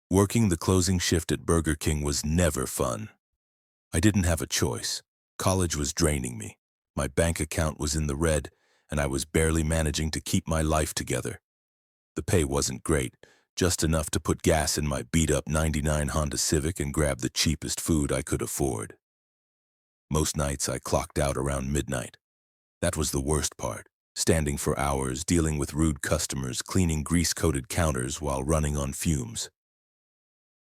Working the closing shift at Burger King was never fun. I didn't have a choice. College was draining me. My bank account was in the red, and I was barely managing to keep my life together. The pay wasn't great, just enough to put gas in my beat-up '99 Honda Civic and grab the cheapest food I could afford. Most nights I clocked out around midnight. That was the worst part, standing for hours, dealing with rude customers, cleaning grease-coated counters while running on fumes.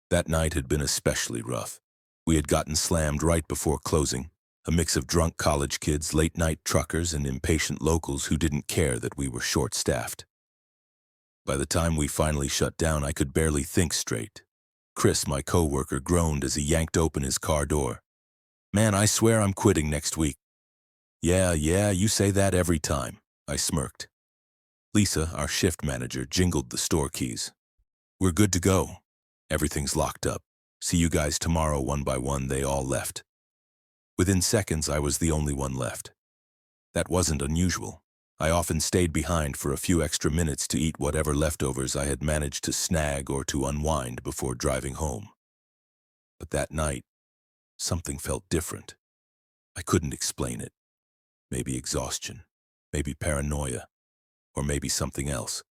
That night had been especially rough. We had gotten slammed right before closing, a mix of drunk college kids, late-night truckers, and impatient locals who didn't care that we were short-staffed. By the time we finally shut down, I could barely think straight. Chris, my coworker, groaned as he yanked open his car door. "Man, I swear I'm quitting next week." Yeah, you say that every time," I smirked. Lisa, our shift manager, jingled the store keys. "We're good to go. Everything's locked up. See you guys tomorrow." One by one, they all left. Within seconds, I was the only one left. That wasn't unusual. I often stayed behind for a few extra minutes to eat whatever leftovers I had managed to snag or to unwind before driving home. But that night, something felt different. I couldn't explain it. Maybe exhaustion, maybe paranoia, or maybe something else.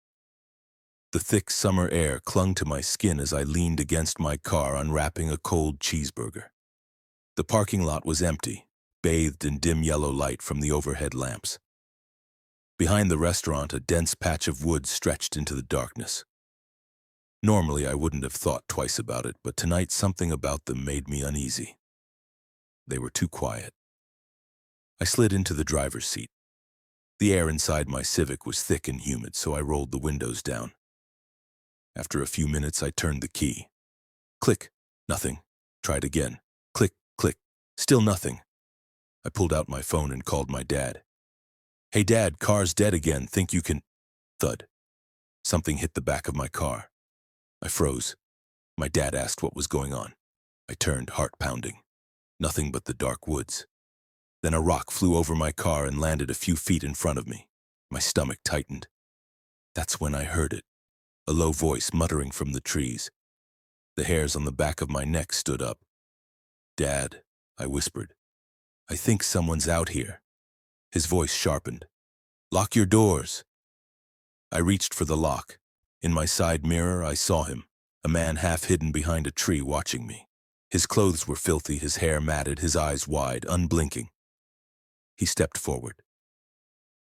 The thick summer air clung to my skin as I leaned against my car unwrapping a cold cheeseburger. The parking lot was empty, bathed in dim yellow light from the overhead lamps. Behind the restaurant, a dense patch of woods stretched into the darkness. Normally, I wouldn't have thought twice about it, but tonight something about them made me uneasy. They were too quiet. I slid into the driver's seat. The air inside my Civic was thick and humid, so I rolled the windows down. After a few minutes, I turned the key. Click, nothing. Tried again. Click, click, still nothing. I pulled out my phone and called my dad. "Hey Dad, car's dead again, think you can..." Thud. Something hit the back of my car. I froze. My dad asked what was going on. I turned, heart pounding. Nothing but the dark woods. Then a rock flew over my car and landed a few feet in front of me. My stomach tightened. That's when I heard it. A low voice muttering from the trees. The hairs on the back of my neck stood up. "Dad," I whispered. "I think someone's out here." His voice sharpened. "Lock your doors." I reached for the lock. In my side mirror, I saw him, a man half hidden behind a tree watching me. His clothes were filthy, his hair matted, his eyes wide, unblinking. He stepped forward.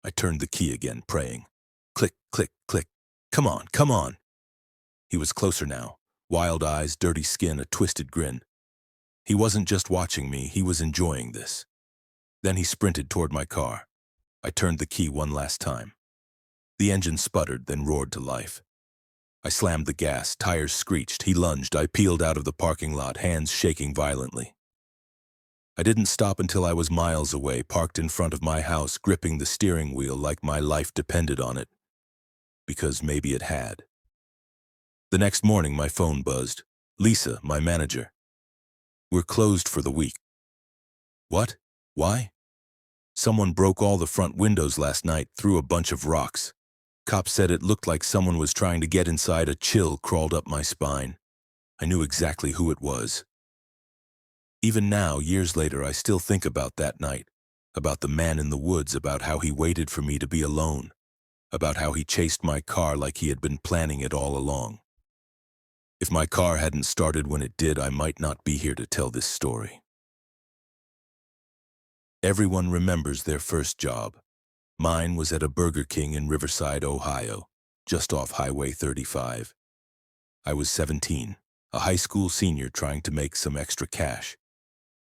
I turned the key again, praying. Click, click, click. Come on, come on. He was closer now. Wild eyes, dirty skin, a twisted grin. He wasn't just watching me, he was enjoying this. Then he sprinted toward my car. I turned the key one last time. The engine sputtered, then roared to life. I slammed the gas, tires screeched, he lunged, I peeled out of the parking lot, hands shaking violently. I didn't stop until I was miles away, parked in front of my house, gripping the steering wheel like my life depended on it. Because maybe it had. The next morning, my phone buzzed. Lisa, my manager. "We're closed for the week." "What? Why?" "Someone broke all the front windows last night, threw a bunch of rocks. Cops said it looked like someone was trying to get inside." A chill crawled up my spine. I knew exactly who it was. Even now, years later, I still think about that night, about the man in the woods, about how he waited for me to be alone, about how he chased my car like he had been planning it all along. If my car hadn't started when it did, I might not be here to tell this story. Everyone remembers their first job. Mine was at a Burger King in Riverside, Ohio, just off Highway 35. I was 17, a high school senior trying to make some extra cash.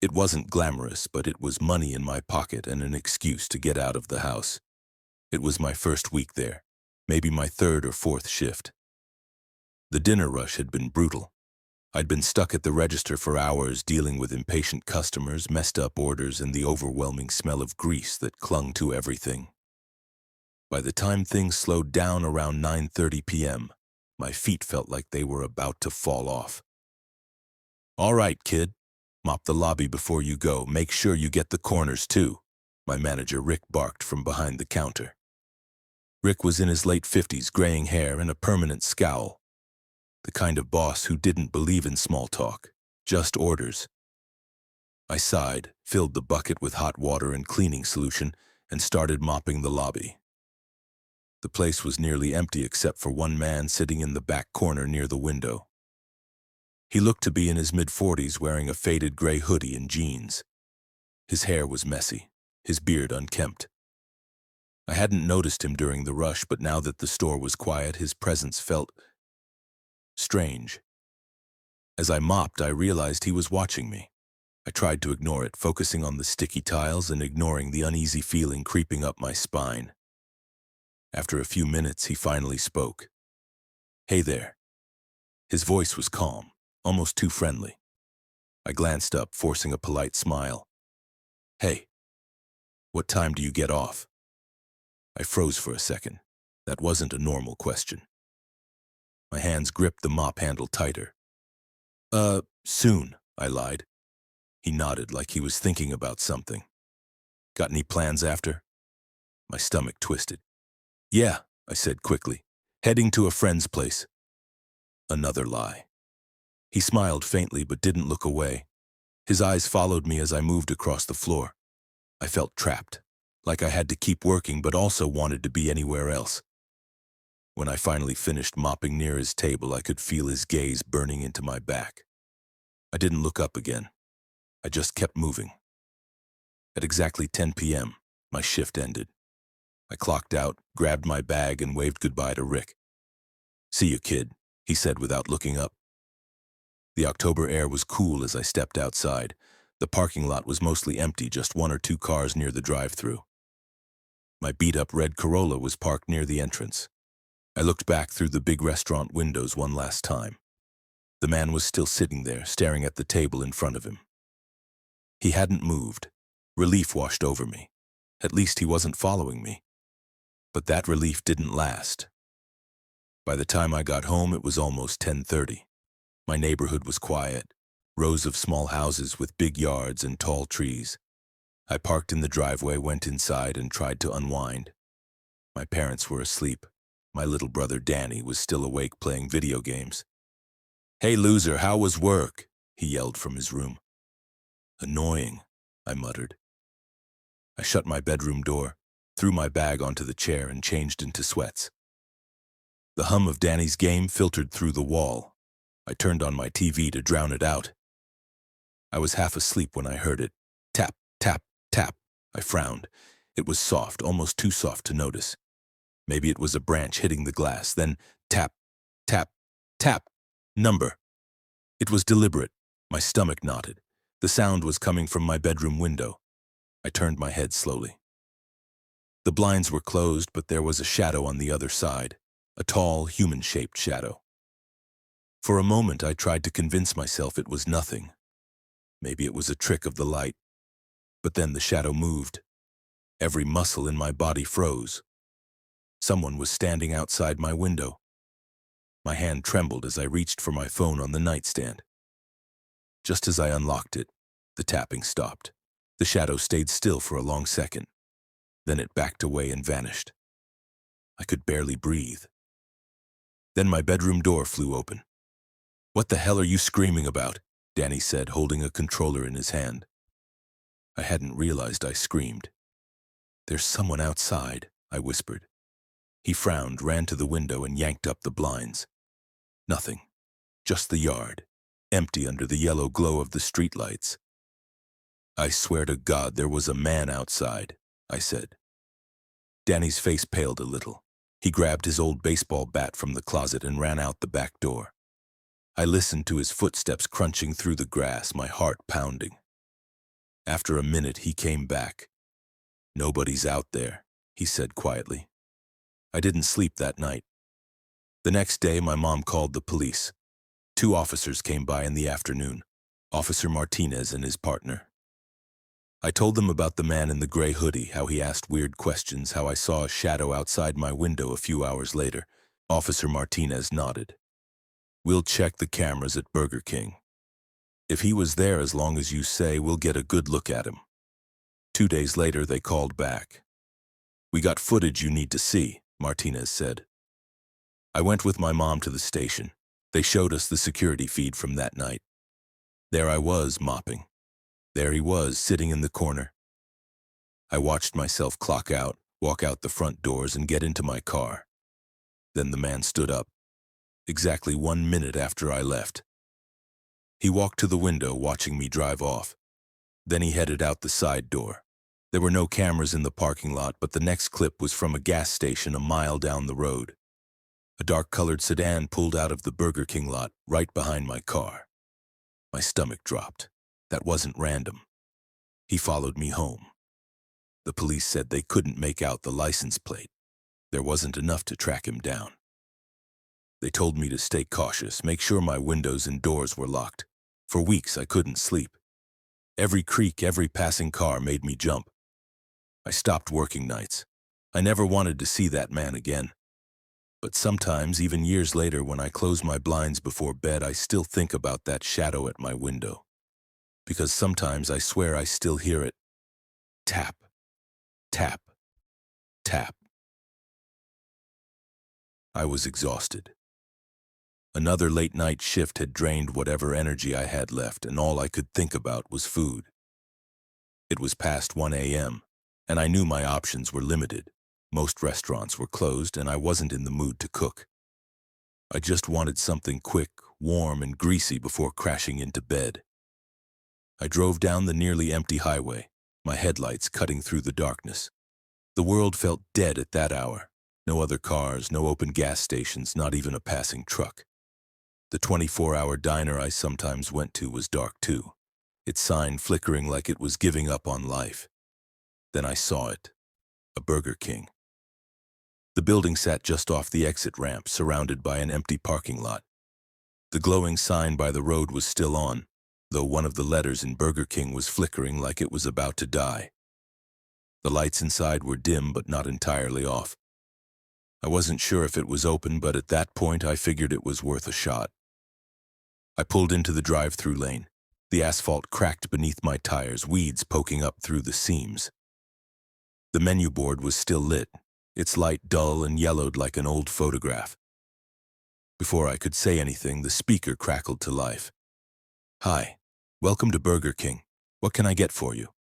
It wasn't glamorous, but it was money in my pocket and an excuse to get out of the house. It was my first week there, maybe my third or fourth shift. The dinner rush had been brutal. I'd been stuck at the register for hours dealing with impatient customers, messed up orders, and the overwhelming smell of grease that clung to everything. By the time things slowed down around 9:30 p.m., my feet felt like they were about to fall off. "All right, kid. Mop the lobby before you go. Make sure you get the corners, too," my manager Rick barked from behind the counter. Rick was in his late 50s, graying hair and a permanent scowl. The kind of boss who didn't believe in small talk, just orders. I sighed, filled the bucket with hot water and cleaning solution, and started mopping the lobby. The place was nearly empty except for one man sitting in the back corner near the window. He looked to be in his mid-40s, wearing a faded gray hoodie and jeans. His hair was messy, his beard unkempt. I hadn't noticed him during the rush, but now that the store was quiet, his presence felt strange. As I mopped, I realized he was watching me. I tried to ignore it, focusing on the sticky tiles and ignoring the uneasy feeling creeping up my spine. After a few minutes, he finally spoke. "Hey there." His voice was calm, almost too friendly. I glanced up, forcing a polite smile. "Hey, what time do you get off?" I froze for a second. That wasn't a normal question. My hands gripped the mop handle tighter. Soon," I lied. He nodded like he was thinking about something. "Got any plans after?" My stomach twisted. "Yeah," I said quickly. "Heading to a friend's place." Another lie. He smiled faintly but didn't look away. His eyes followed me as I moved across the floor. I felt trapped, like I had to keep working but also wanted to be anywhere else. When I finally finished mopping near his table, I could feel his gaze burning into my back. I didn't look up again. I just kept moving. At exactly 10 p.m., my shift ended. I clocked out, grabbed my bag, and waved goodbye to Rick. "See you, kid," he said without looking up. The October air was cool as I stepped outside. The parking lot was mostly empty, just one or two cars near the drive-thru. My beat-up red Corolla was parked near the entrance. I looked back through the big restaurant windows one last time. The man was still sitting there, staring at the table in front of him. He hadn't moved. Relief washed over me. At least he wasn't following me. But that relief didn't last. By the time I got home, it was almost 10:30. My neighborhood was quiet, rows of small houses with big yards and tall trees. I parked in the driveway, went inside, and tried to unwind. My parents were asleep. My little brother Danny was still awake playing video games. "Hey, loser, how was work?" he yelled from his room. "Annoying," I muttered. I shut my bedroom door, threw my bag onto the chair, and changed into sweats. The hum of Danny's game filtered through the wall. I turned on my TV to drown it out. I was half asleep when I heard it. Tap, tap, tap. I frowned. It was soft, almost too soft to notice. Maybe it was a branch hitting the glass. Then tap, tap, tap. Number. It was deliberate. My stomach knotted. The sound was coming from my bedroom window. I turned my head slowly. The blinds were closed, but there was a shadow on the other side, a tall, human-shaped shadow. For a moment, I tried to convince myself it was nothing. Maybe it was a trick of the light. But then the shadow moved. Every muscle in my body froze. Someone was standing outside my window. My hand trembled as I reached for my phone on the nightstand. Just as I unlocked it, the tapping stopped. The shadow stayed still for a long second. Then it backed away and vanished. I could barely breathe. Then my bedroom door flew open. "What the hell are you screaming about?" Danny said, holding a controller in his hand. I hadn't realized I screamed. "There's someone outside," I whispered. He frowned, ran to the window, and yanked up the blinds. Nothing. Just the yard, empty under the yellow glow of the streetlights. "I swear to God there was a man outside," I said. Danny's face paled a little. He grabbed his old baseball bat from the closet and ran out the back door. I listened to his footsteps crunching through the grass, my heart pounding. After a minute, he came back. "Nobody's out there," he said quietly. I didn't sleep that night. The next day, my mom called the police. 2 officers came by in the afternoon, Officer Martinez and his partner. I told them about the man in the gray hoodie, how he asked weird questions, how I saw a shadow outside my window a few hours later. Officer Martinez nodded. "We'll check the cameras at Burger King. If he was there as long as you say, we'll get a good look at him." 2 days later, they called back. "We got footage you need to see," Martinez said. I went with my mom to the station. They showed us the security feed from that night. There I was, mopping. There he was, sitting in the corner. I watched myself clock out, walk out the front doors, and get into my car. Then the man stood up, exactly 1 minute after I left. He walked to the window, watching me drive off. Then he headed out the side door. There were no cameras in the parking lot, but the next clip was from a gas station a mile down the road. A dark-colored sedan pulled out of the Burger King lot right behind my car. My stomach dropped. That wasn't random. He followed me home. The police said they couldn't make out the license plate. There wasn't enough to track him down. They told me to stay cautious, make sure my windows and doors were locked. For weeks I couldn't sleep. Every creak, every passing car made me jump. I stopped working nights. I never wanted to see that man again. But sometimes, even years later, when I close my blinds before bed, I still think about that shadow at my window. Because sometimes I swear I still hear it. Tap, tap, tap. I was exhausted. Another late-night shift had drained whatever energy I had left, and all I could think about was food. It was past 1 a.m., and I knew my options were limited. Most restaurants were closed, and I wasn't in the mood to cook. I just wanted something quick, warm, and greasy before crashing into bed. I drove down the nearly empty highway, my headlights cutting through the darkness. The world felt dead at that hour. No other cars, no open gas stations, not even a passing truck. The 24-hour diner I sometimes went to was dark too, its sign flickering like it was giving up on life. Then I saw it, a Burger King. The building sat just off the exit ramp, surrounded by an empty parking lot. The glowing sign by the road was still on, though one of the letters in Burger King was flickering like it was about to die. The lights inside were dim but not entirely off. I wasn't sure if it was open, but at that point I figured it was worth a shot. I pulled into the drive-through lane. The asphalt cracked beneath my tires, weeds poking up through the seams. The menu board was still lit, its light dull and yellowed like an old photograph. Before I could say anything, the speaker crackled to life. "Hi, welcome to Burger King. What can I get for you?"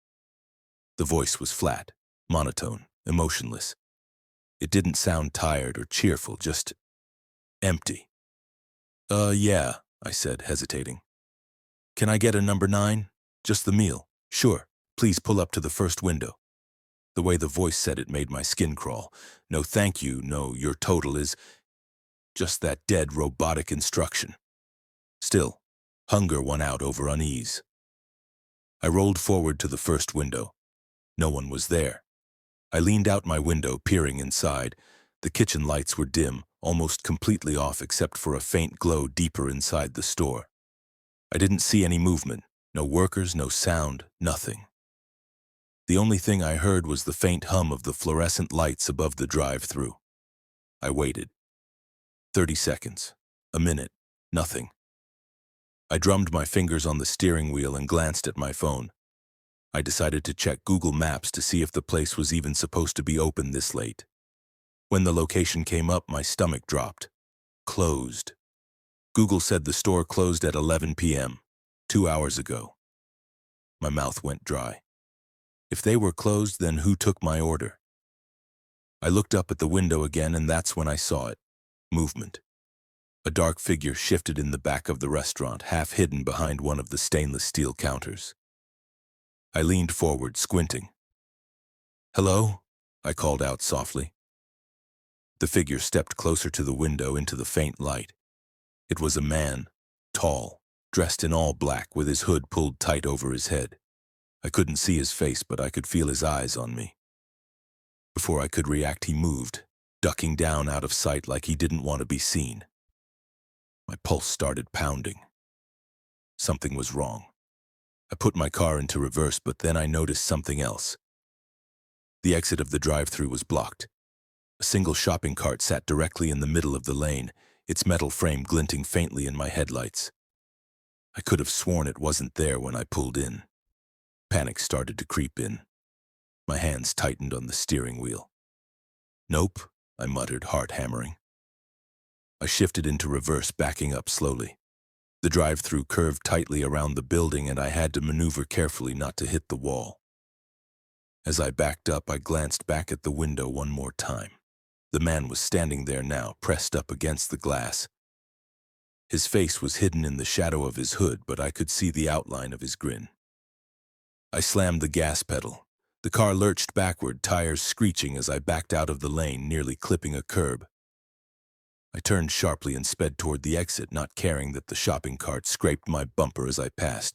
The voice was flat, monotone, emotionless. It didn't sound tired or cheerful, just empty. Yeah," I said, hesitating. "Can I get a number 9? Just the meal." "Sure. Please pull up to the first window." The way the voice said it made my skin crawl. No thank you, no your total is... Just that dead robotic instruction. Still, hunger won out over unease. I rolled forward to the first window. No one was there. I leaned out my window, peering inside. The kitchen lights were dim, almost completely off except for a faint glow deeper inside the store. I didn't see any movement, no workers, no sound, nothing. The only thing I heard was the faint hum of the fluorescent lights above the drive-thru. I waited. 30 seconds. A minute. Nothing. I drummed my fingers on the steering wheel and glanced at my phone. I decided to check Google Maps to see if the place was even supposed to be open this late. When the location came up, my stomach dropped. Closed. Google said the store closed at 11 p.m., 2 hours ago. My mouth went dry. If they were closed, then who took my order? I looked up at the window again, and that's when I saw it. Movement. A dark figure shifted in the back of the restaurant, half hidden behind one of the stainless steel counters. I leaned forward, squinting. "Hello?" I called out softly. The figure stepped closer to the window into the faint light. It was a man, tall, dressed in all black, with his hood pulled tight over his head. I couldn't see his face, but I could feel his eyes on me. Before I could react, he moved, ducking down out of sight like he didn't want to be seen. My pulse started pounding. Something was wrong. I put my car into reverse, but then I noticed something else. The exit of the drive-thru was blocked. A single shopping cart sat directly in the middle of the lane, its metal frame glinting faintly in my headlights. I could have sworn it wasn't there when I pulled in. Panic started to creep in. My hands tightened on the steering wheel. "Nope," I muttered, heart hammering. I shifted into reverse, backing up slowly. The drive-through curved tightly around the building, and I had to maneuver carefully not to hit the wall. As I backed up, I glanced back at the window one more time. The man was standing there now, pressed up against the glass. His face was hidden in the shadow of his hood, but I could see the outline of his grin. I slammed the gas pedal. The car lurched backward, tires screeching as I backed out of the lane, nearly clipping a curb. I turned sharply and sped toward the exit, not caring that the shopping cart scraped my bumper as I passed.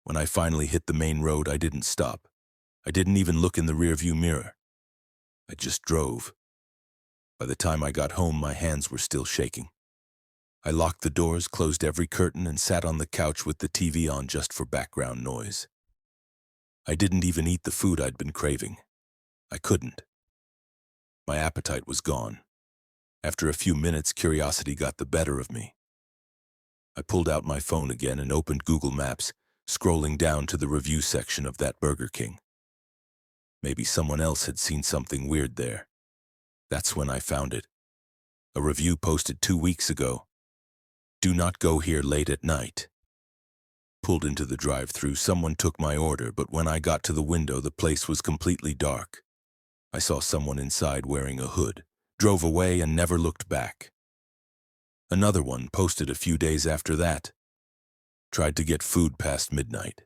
When I finally hit the main road, I didn't stop. I didn't even look in the rearview mirror. I just drove. By the time I got home, my hands were still shaking. I locked the doors, closed every curtain, and sat on the couch with the TV on just for background noise. I didn't even eat the food I'd been craving. I couldn't. My appetite was gone. After a few minutes, curiosity got the better of me. I pulled out my phone again and opened Google Maps, scrolling down to the review section of that Burger King. Maybe someone else had seen something weird there. That's when I found it. A review posted 2 weeks ago. Do not go here late at night. Pulled into the drive-thru, someone took my order, but when I got to the window, the place was completely dark. I saw someone inside wearing a hood, drove away and never looked back. Another one posted a few days after that. Tried to get food past midnight.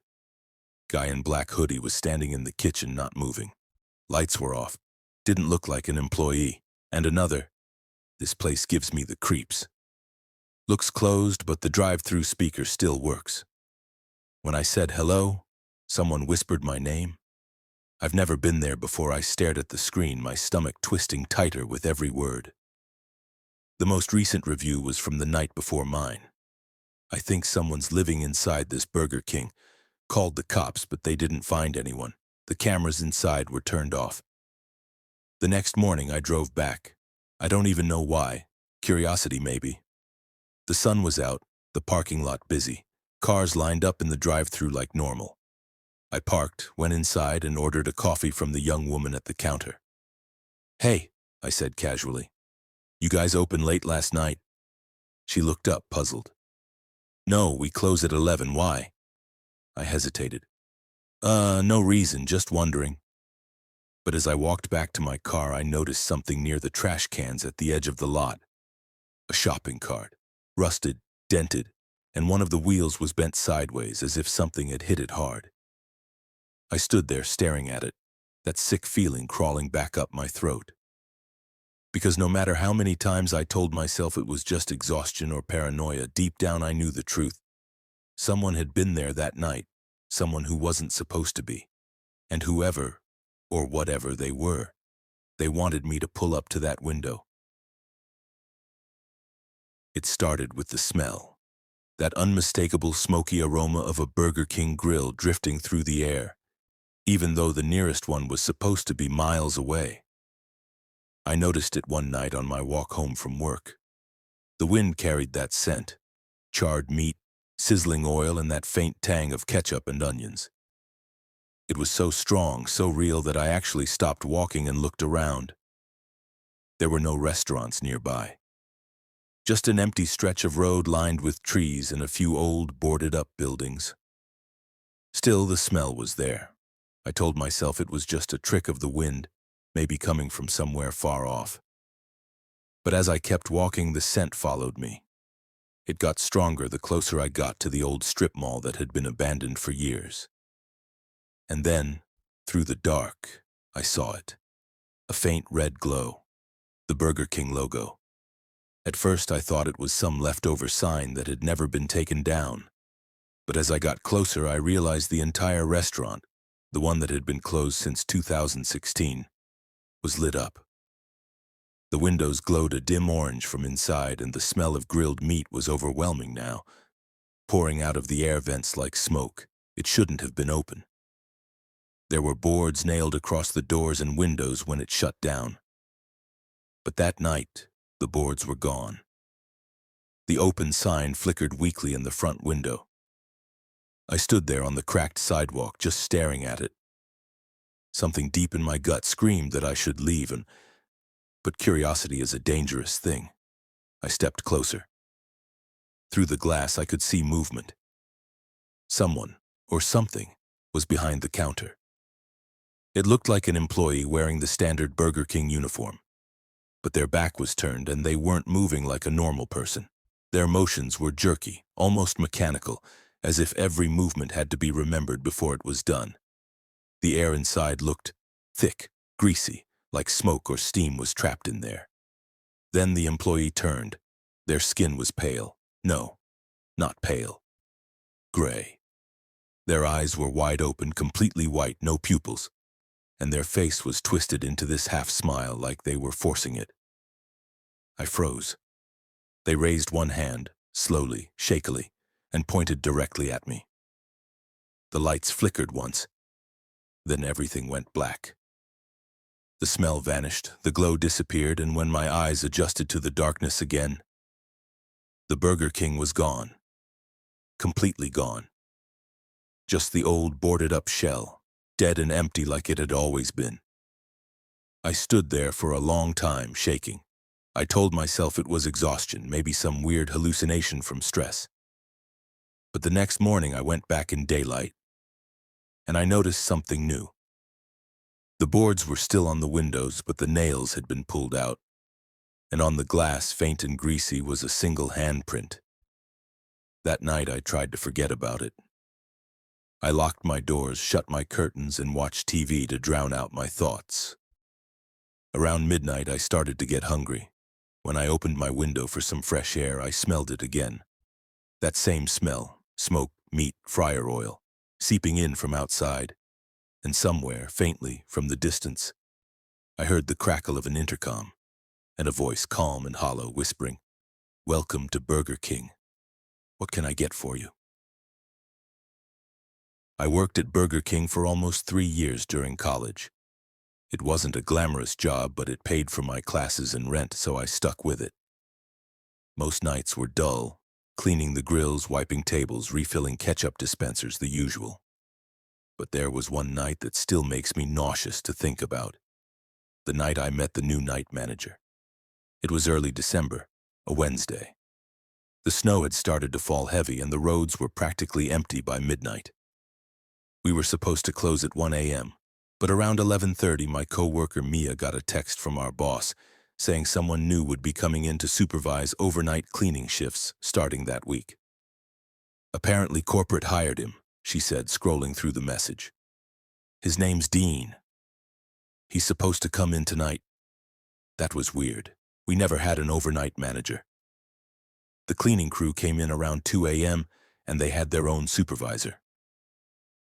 Guy in black hoodie was standing in the kitchen, not moving. Lights were off. Didn't look like an employee. And another. This place gives me the creeps. Looks closed, but the drive-thru speaker still works. When I said hello, someone whispered my name. I've never been there before. I stared at the screen, my stomach twisting tighter with every word. The most recent review was from the night before mine. I think someone's living inside this Burger King. Called the cops, but they didn't find anyone. The cameras inside were turned off. The next morning, I drove back. I don't even know why. Curiosity, maybe. The sun was out, the parking lot busy. Cars lined up in the drive-thru like normal. I parked, went inside, and ordered a coffee from the young woman at the counter. Hey, I said casually. You guys open late last night? She looked up, puzzled. No, we close at 11. Why? I hesitated. No reason, just wondering. But as I walked back to my car, I noticed something near the trash cans at the edge of the lot. A shopping cart, rusted, dented, and one of the wheels was bent sideways as if something had hit it hard. I stood there staring at it, that sick feeling crawling back up my throat. Because no matter how many times I told myself it was just exhaustion or paranoia, deep down I knew the truth. Someone had been there that night, someone who wasn't supposed to be. And whoever, or whatever they were, they wanted me to pull up to that window. It started with the smell. That unmistakable smoky aroma of a Burger King grill drifting through the air, even though the nearest one was supposed to be miles away. I noticed it one night on my walk home from work. The wind carried that scent, charred meat, sizzling oil, and that faint tang of ketchup and onions. It was so strong, so real, that I actually stopped walking and looked around. There were no restaurants nearby. Just an empty stretch of road lined with trees and a few old, boarded-up buildings. Still, the smell was there. I told myself it was just a trick of the wind, maybe coming from somewhere far off. But as I kept walking, the scent followed me. It got stronger the closer I got to the old strip mall that had been abandoned for years. And then, through the dark, I saw it. A faint red glow. The Burger King logo. At first I thought it was some leftover sign that had never been taken down. But as I got closer, I realized the entire restaurant, the one that had been closed since 2016, was lit up. The windows glowed a dim orange from inside, and the smell of grilled meat was overwhelming now, pouring out of the air vents like smoke. It shouldn't have been open. There were boards nailed across the doors and windows when it shut down. But that night, the boards were gone. The open sign flickered weakly in the front window. I stood there on the cracked sidewalk, just staring at it. Something deep in my gut screamed that I should leave, but curiosity is a dangerous thing. I stepped closer. Through the glass, I could see movement. Someone, or something, was behind the counter. It looked like an employee wearing the standard Burger King uniform. But their back was turned and they weren't moving like a normal person. Their motions were jerky, almost mechanical, as if every movement had to be remembered before it was done. The air inside looked thick, greasy, like smoke or steam was trapped in there. Then the employee turned. Their skin was pale. No, not pale. Gray. Their eyes were wide open, completely white, no pupils, and their face was twisted into this half-smile like they were forcing it. I froze. They raised one hand, slowly, shakily, and pointed directly at me. The lights flickered once. Then everything went black. The smell vanished, the glow disappeared, and when my eyes adjusted to the darkness again, the Burger King was gone. Completely gone. Just the old boarded-up shell, dead and empty like it had always been. I stood there for a long time, shaking. I told myself it was exhaustion, maybe some weird hallucination from stress. But the next morning I went back in daylight, and I noticed something new. The boards were still on the windows, but the nails had been pulled out, and on the glass, faint and greasy, was a single handprint. That night I tried to forget about it. I locked my doors, shut my curtains, and watched TV to drown out my thoughts. Around midnight I started to get hungry. When I opened my window for some fresh air, I smelled it again. That same smell, smoke, meat, fryer oil, seeping in from outside, and somewhere, faintly, from the distance, I heard the crackle of an intercom, and a voice calm and hollow whispering, "Welcome to Burger King. What can I get for you?" I worked at Burger King for almost 3 years during college. It wasn't a glamorous job, but it paid for my classes and rent, so I stuck with it. Most nights were dull, cleaning the grills, wiping tables, refilling ketchup dispensers, the usual. But there was one night that still makes me nauseous to think about. The night I met the new night manager. It was early December, a Wednesday. The snow had started to fall heavy and the roads were practically empty by midnight. We were supposed to close at 1 a.m., but around 11:30 my co-worker Mia got a text from our boss saying someone new would be coming in to supervise overnight cleaning shifts starting that week. Apparently corporate hired him, she said, scrolling through the message. His name's Dean. He's supposed to come in tonight. That was weird. We never had an overnight manager. The cleaning crew came in around 2 a.m. and they had their own supervisor.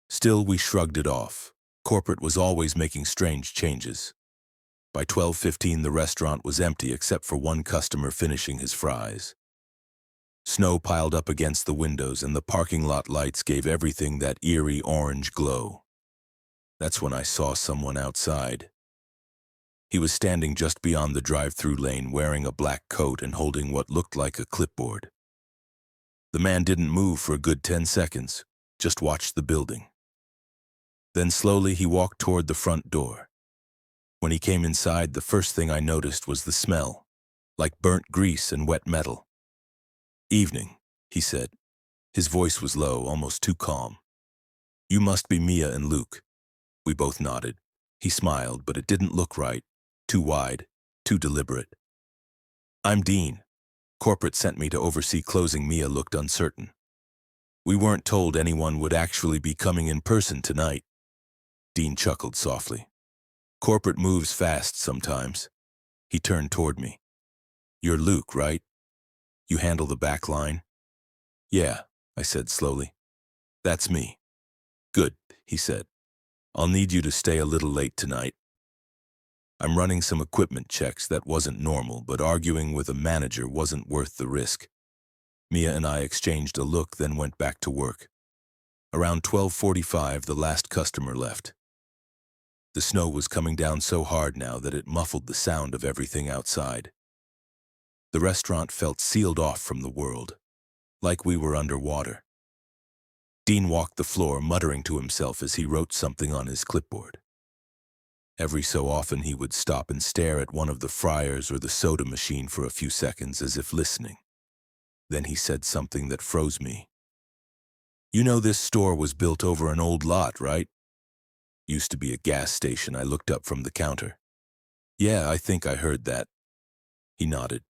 Still, we shrugged it off. Corporate was always making strange changes. By 12:15, the restaurant was empty except for one customer finishing his fries. Snow piled up against the windows and the parking lot lights gave everything that eerie orange glow. That's when I saw someone outside. He was standing just beyond the drive-through lane wearing a black coat and holding what looked like a clipboard. The man didn't move for a good 10 seconds, just watched the building. Then slowly he walked toward the front door. When he came inside, the first thing I noticed was the smell, like burnt grease and wet metal. "Evening," he said. His voice was low, almost too calm. "You must be Mia and Luke." We both nodded. He smiled, but it didn't look right. Too wide, too deliberate. "I'm Dean. Corporate sent me to oversee closing." Mia looked uncertain. "We weren't told anyone would actually be coming in person tonight." Dean chuckled softly. "Corporate moves fast sometimes." He turned toward me. "You're Luke, right? You handle the back line?" "Yeah," I said slowly. "That's me." "Good," he said. "I'll need you to stay a little late tonight. I'm running some equipment checks. That wasn't normal, but arguing with a manager wasn't worth the risk." Mia and I exchanged a look, then went back to work. Around 12:45, the last customer left. The snow was coming down so hard now that it muffled the sound of everything outside. The restaurant felt sealed off from the world, like we were underwater. Dean walked the floor, muttering to himself as he wrote something on his clipboard. Every so often he would stop and stare at one of the fryers or the soda machine for a few seconds as if listening. Then he said something that froze me. "You know this store was built over an old lot, right?" "Used to be a gas station," I looked up from the counter. "Yeah, I think I heard that." He nodded.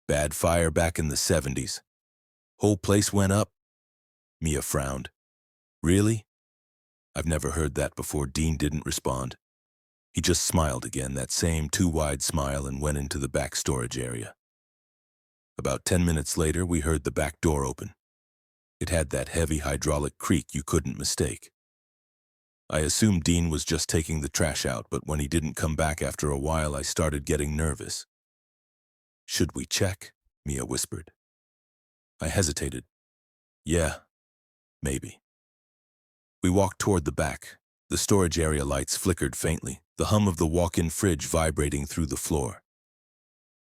Bad fire back in the 70s. Whole place went up?" Mia frowned. "Really?" "I've never heard that before." Dean didn't respond. He just smiled again, that same too-wide smile, and went into the back storage area. About 10 minutes later, we heard the back door open. It had that heavy hydraulic creak you couldn't mistake. I assumed Dean was just taking the trash out, but when he didn't come back after a while, I started getting nervous. "Should we check?" Mia whispered. I hesitated. "Yeah, maybe." We walked toward the back. The storage area lights flickered faintly, the hum of the walk-in fridge vibrating through the floor.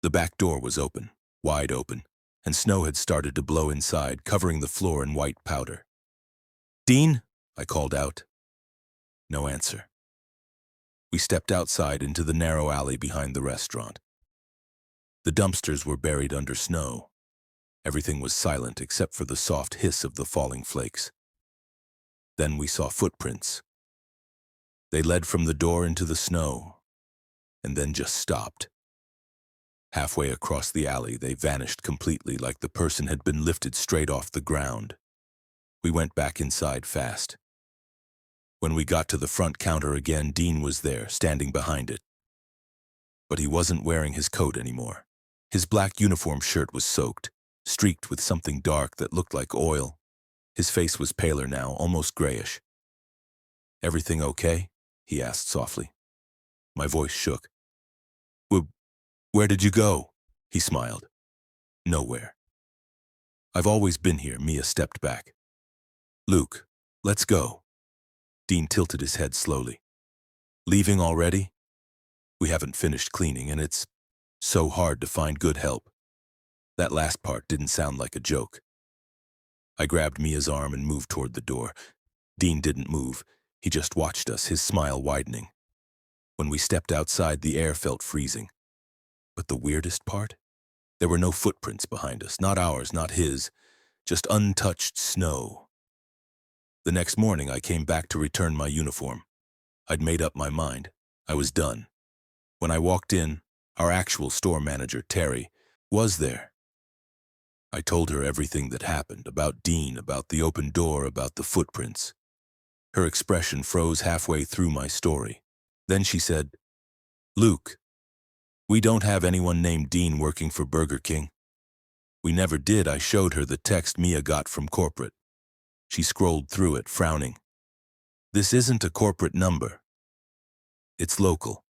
The back door was open, wide open, and snow had started to blow inside, covering the floor in white powder. "Dean?" I called out. No answer. We stepped outside into the narrow alley behind the restaurant. The dumpsters were buried under snow. Everything was silent except for the soft hiss of the falling flakes. Then we saw footprints. They led from the door into the snow, and then just stopped. Halfway across the alley, they vanished completely, like the person had been lifted straight off the ground. We went back inside fast. When we got to the front counter again, Dean was there, standing behind it. But he wasn't wearing his coat anymore. His black uniform shirt was soaked, streaked with something dark that looked like oil. His face was paler now, almost grayish. "Everything okay?" he asked softly. My voice shook. Where did you go?" He smiled. "Nowhere. I've always been here." Mia stepped back. "Luke, let's go." Dean tilted his head slowly. "Leaving already? We haven't finished cleaning, and it's so hard to find good help." That last part didn't sound like a joke. I grabbed Mia's arm and moved toward the door. Dean didn't move. He just watched us, his smile widening. When we stepped outside, the air felt freezing. But the weirdest part? There were no footprints behind us, not ours, not his, just untouched snow. The next morning, I came back to return my uniform. I'd made up my mind. I was done. When I walked in, our actual store manager, Terry, was there. I told her everything that happened, about Dean, about the open door, about the footprints. Her expression froze halfway through my story. Then she said, "Luke, we don't have anyone named Dean working for Burger King." "We never did." I showed her the text Mia got from corporate. She scrolled through it, frowning. "This isn't a corporate number. It's local."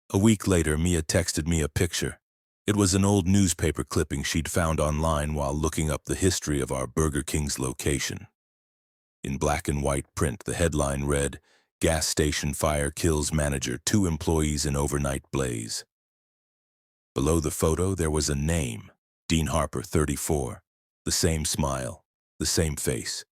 A week later, Mia texted me a picture. It was an old newspaper clipping she'd found online while looking up the history of our Burger King's location. In black and white print, the headline read, "Gas station fire kills manager, 2 employees in overnight blaze." Below the photo, there was a name, Dean Harper, 34, the same smile, the same face.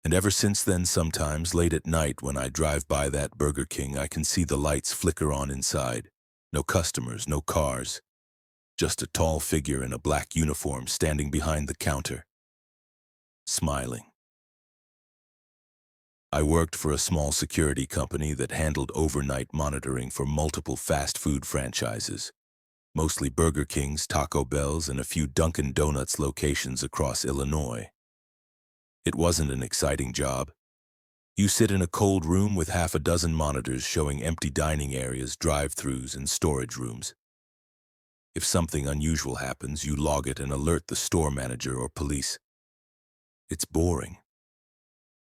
And ever since then, sometimes, late at night, when I drive by that Burger King, I can see the lights flicker on inside. No customers, no cars. Just a tall figure in a black uniform standing behind the counter, smiling. I worked for a small security company that handled overnight monitoring for multiple fast food franchises, mostly Burger Kings, Taco Bells, and a few Dunkin' Donuts locations across Illinois. It wasn't an exciting job. You sit in a cold room with half a dozen monitors showing empty dining areas, drive-thrus, and storage rooms. If something unusual happens, you log it and alert the store manager or police. It's boring.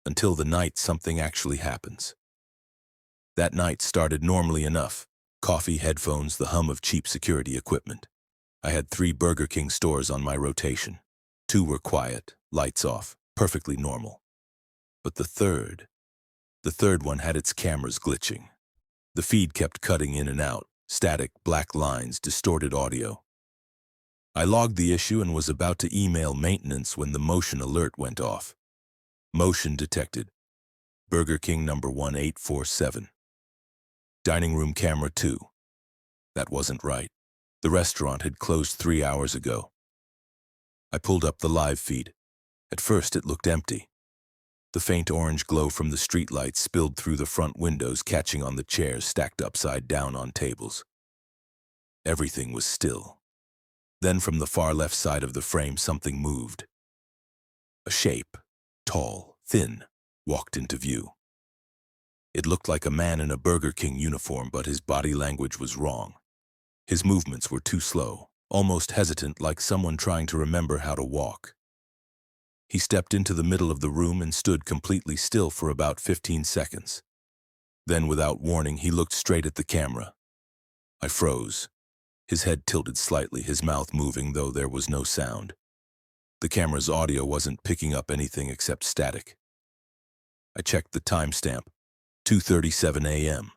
Until the night something actually happens. That night started normally enough. Coffee, headphones, the hum of cheap security equipment. I had 3 Burger King stores on my rotation. 2 were quiet, lights off, perfectly normal. But the third one had its cameras glitching. The feed kept cutting in and out, static, black lines, distorted audio. I logged the issue and was about to email maintenance when the motion alert went off. Motion detected. Burger King number 1847. Dining room camera 2. That wasn't right. The restaurant had closed 3 hours ago. I pulled up the live feed. At first it looked empty. The faint orange glow from the streetlights spilled through the front windows, catching on the chairs stacked upside down on tables. Everything was still. Then from the far left side of the frame something moved. A shape, tall, thin, walked into view. It looked like a man in a Burger King uniform, but his body language was wrong. His movements were too slow, almost hesitant, like someone trying to remember how to walk. He stepped into the middle of the room and stood completely still for about 15 seconds. Then, without warning, he looked straight at the camera. I froze. His head tilted slightly, his mouth moving, though there was no sound. The camera's audio wasn't picking up anything except static. I checked the timestamp, 2:37 a.m.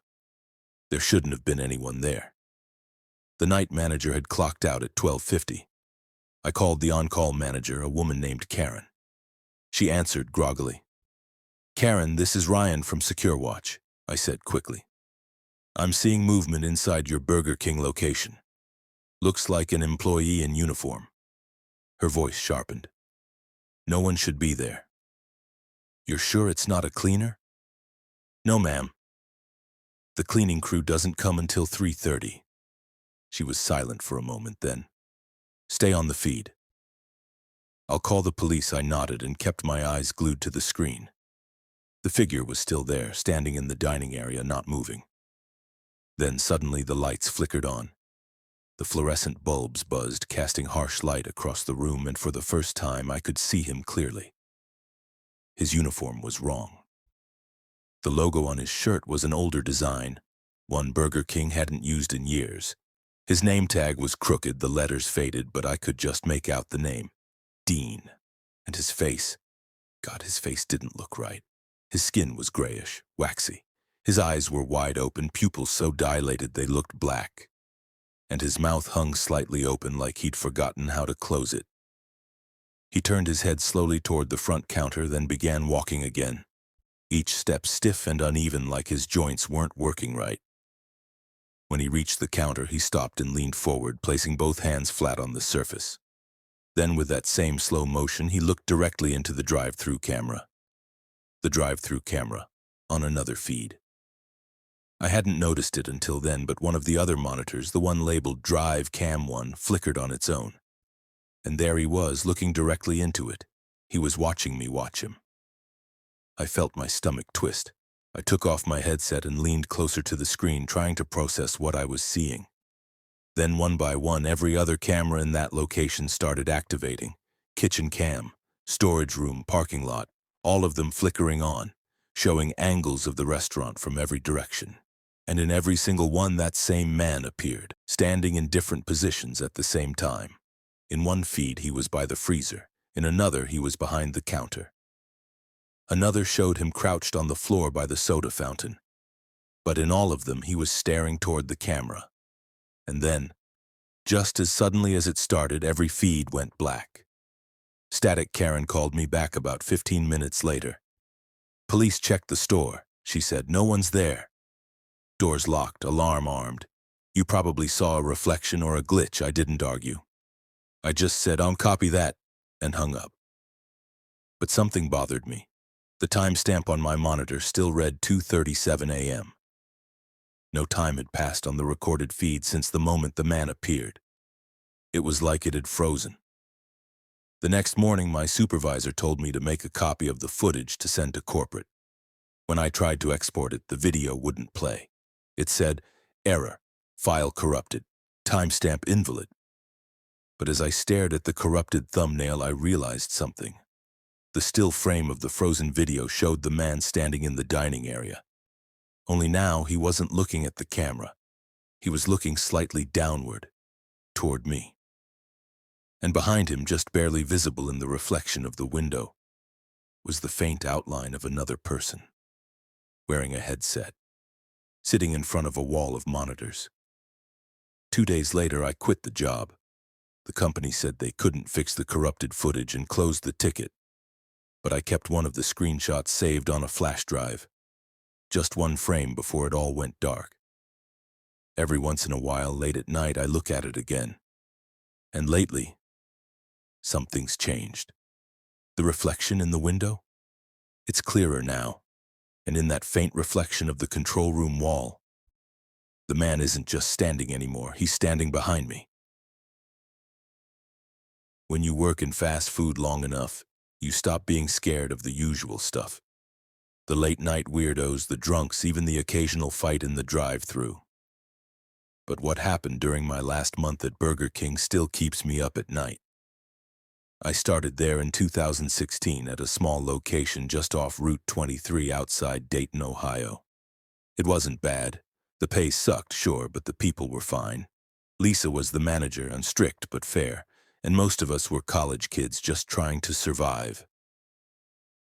There shouldn't have been anyone there. The night manager had clocked out at 12:50. I called the on-call manager, a woman named Karen. She answered groggily. "Karen, this is Ryan from Secure Watch," I said quickly. "I'm seeing movement inside your Burger King location. Looks like an employee in uniform." Her voice sharpened. "No one should be there." "You're sure it's not a cleaner?" "No, ma'am. The cleaning crew doesn't come until 3:30. She was silent for a moment, then, "Stay on the feed." "I'll call the police," I nodded and kept my eyes glued to the screen. The figure was still there, standing in the dining area, not moving. Then suddenly the lights flickered on. The fluorescent bulbs buzzed, casting harsh light across the room, and for the first time I could see him clearly. His uniform was wrong. The logo on his shirt was an older design, one Burger King hadn't used in years. His name tag was crooked, the letters faded, but I could just make out the name, Dean. And his face, God, his face didn't look right. His skin was grayish, waxy. His eyes were wide open, pupils so dilated they looked black. And his mouth hung slightly open, like he'd forgotten how to close it. He turned his head slowly toward the front counter, then began walking again, each step stiff and uneven, like his joints weren't working right. When he reached the counter, he stopped and leaned forward, placing both hands flat on the surface. Then, with that same slow motion, he looked directly into the drive-through camera. The drive-through camera, on another feed. I hadn't noticed it until then, but one of the other monitors, the one labeled Drive Cam 1, flickered on its own. And there he was, looking directly into it. He was watching me watch him. I felt my stomach twist. I took off my headset and leaned closer to the screen, trying to process what I was seeing. Then, one by one, every other camera in that location started activating. Kitchen cam, storage room, parking lot, all of them flickering on, showing angles of the restaurant from every direction. And in every single one, that same man appeared, standing in different positions at the same time. In one feed, he was by the freezer. In another, he was behind the counter. Another showed him crouched on the floor by the soda fountain. But in all of them, he was staring toward the camera. And then, just as suddenly as it started, every feed went black. Static Karen called me back about 15 minutes later. "Police checked the store," she said. "No one's there. Doors locked, alarm armed. You probably saw a reflection or a glitch." I didn't argue. I just said, "I'll copy that," and hung up. But something bothered me. The timestamp on my monitor still read 2:37 a.m. No time had passed on the recorded feed since the moment the man appeared. It was like it had frozen. The next morning, my supervisor told me to make a copy of the footage to send to corporate. When I tried to export it, the video wouldn't play. It said, "Error, file corrupted, timestamp invalid." But as I stared at the corrupted thumbnail, I realized something. The still frame of the frozen video showed the man standing in the dining area. Only now he wasn't looking at the camera. He was looking slightly downward, toward me. And behind him, just barely visible in the reflection of the window, was the faint outline of another person, wearing a headset, sitting in front of a wall of monitors. 2 days later, I quit the job. The company said they couldn't fix the corrupted footage and closed the ticket. But I kept one of the screenshots saved on a flash drive. Just one frame before it all went dark. Every once in a while, late at night, I look at it again. And lately, something's changed. The reflection in the window? It's clearer now. And in that faint reflection of the control room wall, the man isn't just standing anymore, he's standing behind me. When you work in fast food long enough, you stop being scared of the usual stuff. The late-night weirdos, the drunks, even the occasional fight in the drive-thru. But what happened during my last month at Burger King still keeps me up at night. I started there in 2016 at a small location just off Route 23 outside Dayton, Ohio. It wasn't bad. The pay sucked, sure, but the people were fine. Lisa was the manager, and strict but fair, and most of us were college kids just trying to survive.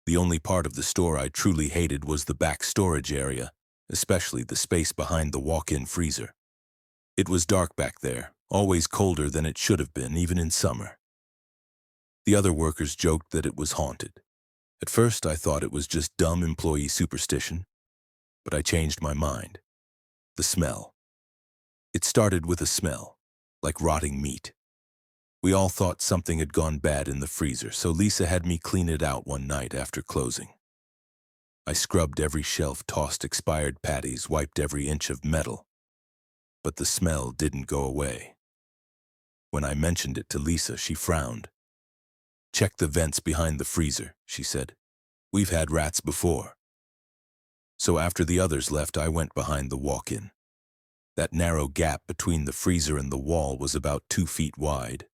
The only part of the store I truly hated was the back storage area, especially the space behind the walk-in freezer. It was dark back there, always colder than it should have been, even in summer. The other workers joked that it was haunted. At first, I thought it was just dumb employee superstition, but I changed my mind. The smell. It started with a smell, like rotting meat. We all thought something had gone bad in the freezer, so Lisa had me clean it out one night after closing. I scrubbed every shelf, tossed expired patties, wiped every inch of metal. But the smell didn't go away. When I mentioned it to Lisa, she frowned. "Check the vents behind the freezer," she said. "We've had rats before." So after the others left, I went behind the walk-in. That narrow gap between the freezer and the wall was about 2 feet wide.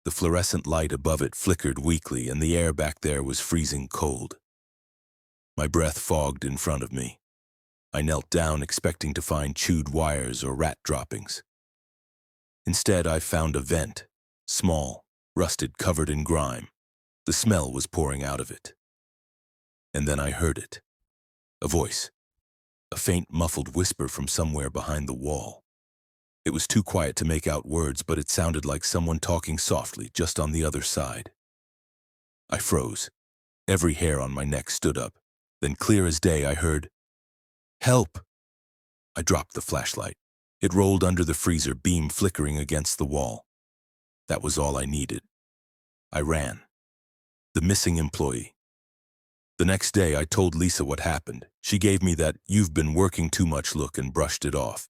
The fluorescent light above it flickered weakly, and the air back there was freezing cold. My breath fogged in front of me. I knelt down, expecting to find chewed wires or rat droppings. Instead, I found a vent, small, rusted, covered in grime. The smell was pouring out of it. And then I heard it. A voice. A faint, muffled whisper from somewhere behind the wall. It was too quiet to make out words, but it sounded like someone talking softly just on the other side. I froze. Every hair on my neck stood up. Then, clear as day, I heard, "Help!" I dropped the flashlight. It rolled under the freezer, beam flickering against the wall. That was all I needed. I ran. The missing employee. The next day, I told Lisa what happened. She gave me that "you've been working too much" look and brushed it off.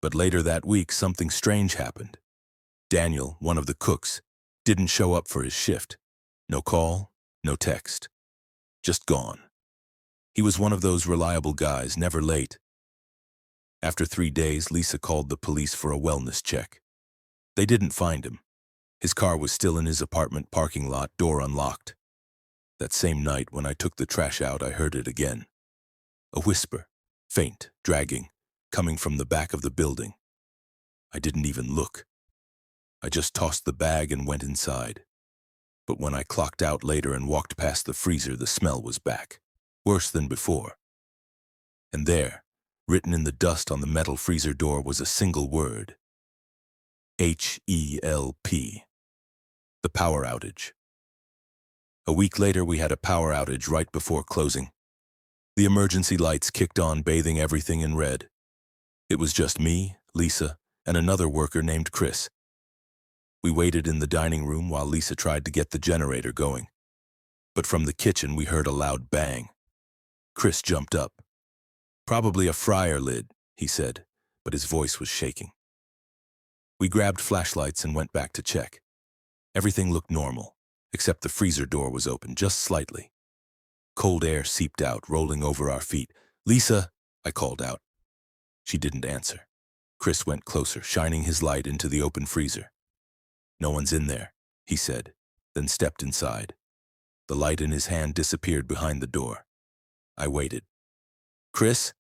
But later that week, something strange happened. Daniel, one of the cooks, didn't show up for his shift. No call, no text. Just gone. He was one of those reliable guys, never late. After 3 days, Lisa called the police for a wellness check. They didn't find him. His car was still in his apartment parking lot, door unlocked. That same night, when I took the trash out, I heard it again. A whisper, faint, dragging, coming from the back of the building. I didn't even look. I just tossed the bag and went inside. But when I clocked out later and walked past the freezer, the smell was back, worse than before. And there, written in the dust on the metal freezer door, was a single word. HELP. The power outage. A week later, we had a power outage right before closing. The emergency lights kicked on, bathing everything in red. It was just me, Lisa, and another worker named Chris. We waited in the dining room while Lisa tried to get the generator going. But from the kitchen, we heard a loud bang. Chris jumped up. "Probably a fryer lid," he said, but his voice was shaking. We grabbed flashlights and went back to check. Everything looked normal, except the freezer door was open just slightly. Cold air seeped out, rolling over our feet. "Lisa," I called out. She didn't answer. Chris went closer, shining his light into the open freezer. "No one's in there," he said, then stepped inside. The light in his hand disappeared behind the door. I waited. "Chris?"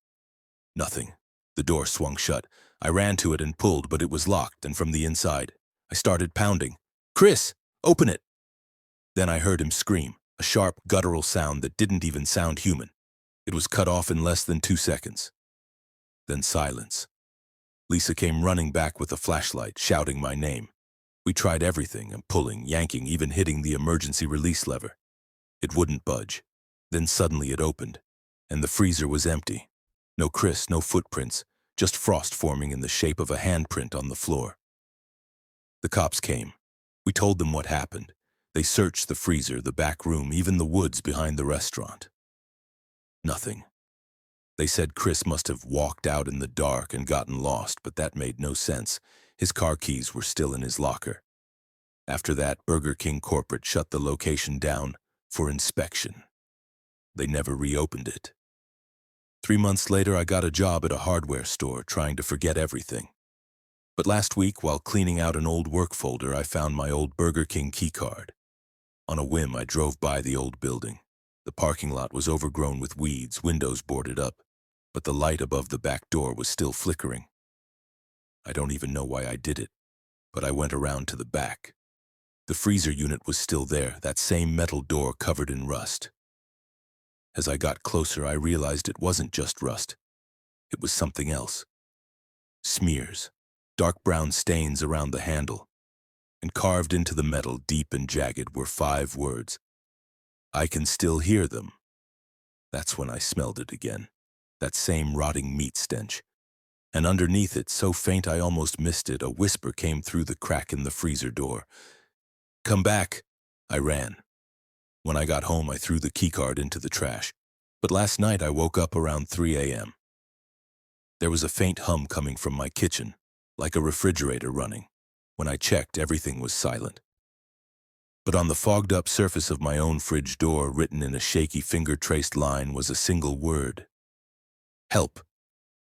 Nothing. The door swung shut. I ran to it and pulled, but it was locked, and from the inside, I started pounding. "Chris, open it!" Then I heard him scream, a sharp, guttural sound that didn't even sound human. It was cut off in less than 2 seconds. Then silence. Lisa came running back with a flashlight, shouting my name. We tried everything, and pulling, yanking, even hitting the emergency release lever. It wouldn't budge. Then suddenly it opened, and the freezer was empty. No Chris, no footprints, just frost forming in the shape of a handprint on the floor. The cops came. We told them what happened. They searched the freezer, the back room, even the woods behind the restaurant. Nothing. They said Chris must have walked out in the dark and gotten lost, but that made no sense. His car keys were still in his locker. After that, Burger King corporate shut the location down for inspection. They never reopened it. 3 months later, I got a job at a hardware store, trying to forget everything. But last week, while cleaning out an old work folder, I found my old Burger King keycard. On a whim, I drove by the old building. The parking lot was overgrown with weeds, windows boarded up, but the light above the back door was still flickering. I don't even know why I did it, but I went around to the back. The freezer unit was still there, that same metal door covered in rust. As I got closer, I realized it wasn't just rust. It was something else. Smears, dark brown stains around the handle, and carved into the metal, deep and jagged, were 5 words. I can still hear them. That's when I smelled it again, that same rotting meat stench. And underneath it, so faint I almost missed it, a whisper came through the crack in the freezer door. "Come back!" I ran. When I got home, I threw the keycard into the trash. But last night I woke up around 3 a.m. There was a faint hum coming from my kitchen, like a refrigerator running. When I checked, everything was silent. But on the fogged-up surface of my own fridge door, written in a shaky finger-traced line, was a single word. "Help."